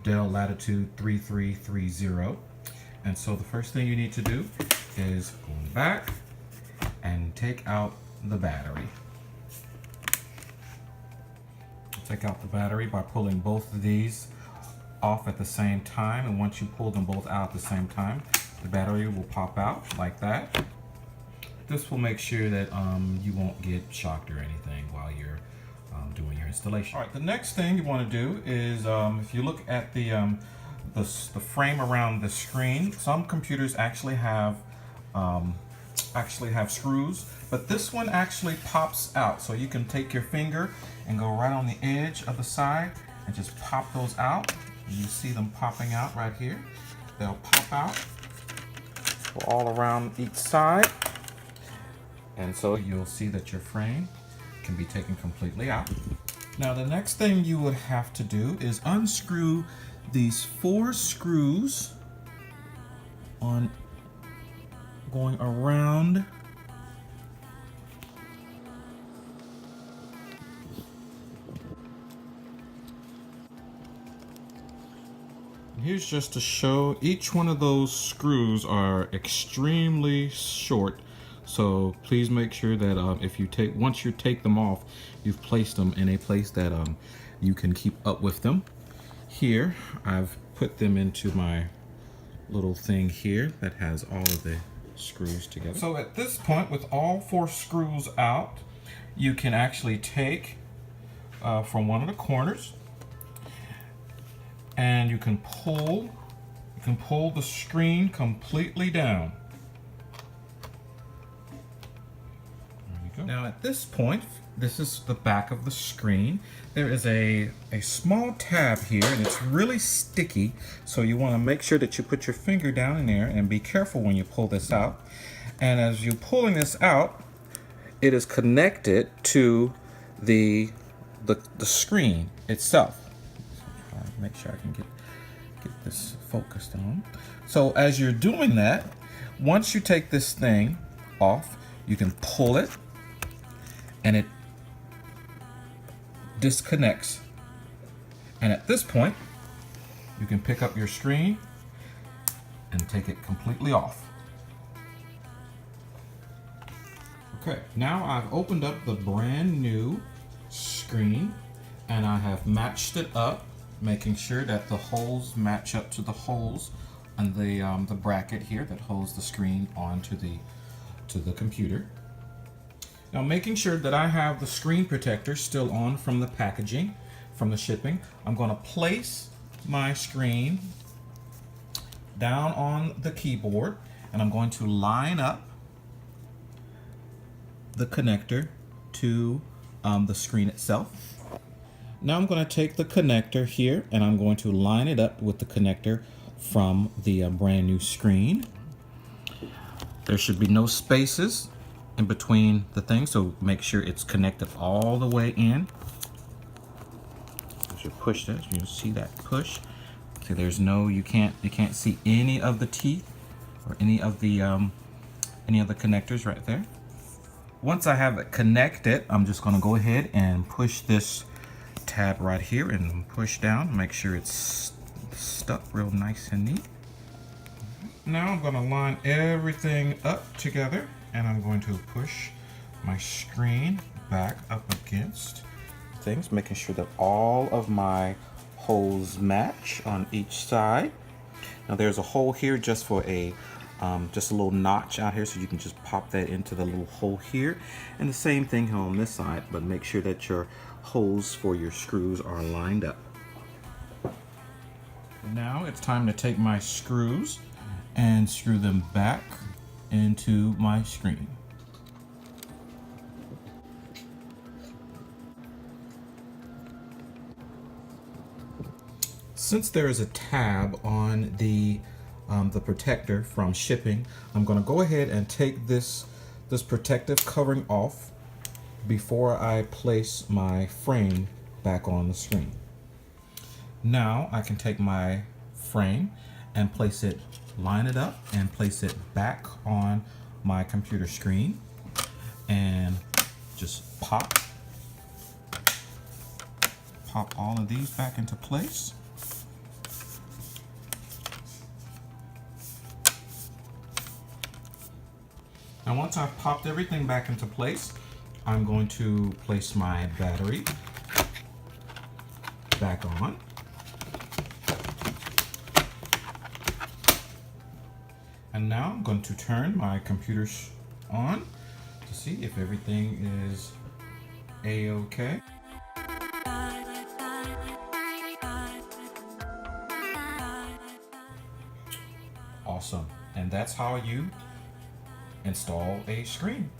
Dell Latitude 3330. And so the first thing you need to do is go back and take out the battery. Take out the battery by pulling both of these off at the same time, and once you pull them both out at the same time, the battery will pop out like that. This will make sure that you won't get shocked or anything while you're doing your installation. All right, the next thing you want to do is if you look at the frame around the screen, some computers actually have screws, but this one actually pops out, so you can take your finger and go right on the edge of the side and just pop those out. And you see them popping out right here. They'll pop out, go all around each side, and so you'll see that your frame can be taken completely out. Now the next thing you would have to do is unscrew these 4 screws on going around Here's just to show, each one of those screws are extremely short, so please make sure that once you take them off, you've placed them in a place that you can keep up with them. Here, I've put them into my little thing here that has all of the screws together. So at this point, with all 4 screws out, you can actually take from one of the corners, and you can pull the screen completely down. There you go. Now at this point, this is the back of the screen. There is a small tab here, and it's really sticky, so you want to make sure that you put your finger down in there and be careful when you pull this out. And as you're pulling this out, it is connected to the screen itself. Make sure I can get this focused on. So as you're doing that, once you take this thing off, you can pull it and it disconnects. And at this point, you can pick up your screen and take it completely off. Okay, now I've opened up the brand new screen and I have matched it up, making sure that the holes match up to the holes on the bracket here that holds the screen onto the computer. Now, making sure that I have the screen protector still on from the packaging, from the shipping, I'm going to place my screen down on the keyboard, and I'm going to line up the connector to the screen itself. Now I'm going to take the connector here and I'm going to line it up with the connector from the brand new screen. There should be no spaces in between the things, so make sure it's connected all the way in. As you push this, you'll see that push. See, there's no, you can't see any of the teeth or any of the connectors right there. Once I have it connected, I'm just going to go ahead and push this tab right here and push down, make sure it's stuck real nice and neat. Now I'm going to line everything up together and I'm going to push my screen back up against things, making sure that all of my holes match on each side. Now there's a hole here just for just a little notch out here, so you can just pop that into the little hole here, and the same thing on this side, but make sure that your holes for your screws are lined up. Now it's time to take my screws and screw them back into my screen. Since there is a tab on the protector from shipping, I'm going to go ahead and take this protective covering off before I place my frame back on the screen. Now I can take my frame and line it up and place it back on my computer screen and just pop all of these back into place. Now once I've popped everything back into place, I'm going to place my battery back on. And now I'm going to turn my computer on to see if everything is a-okay. Awesome. And that's how you install a screen.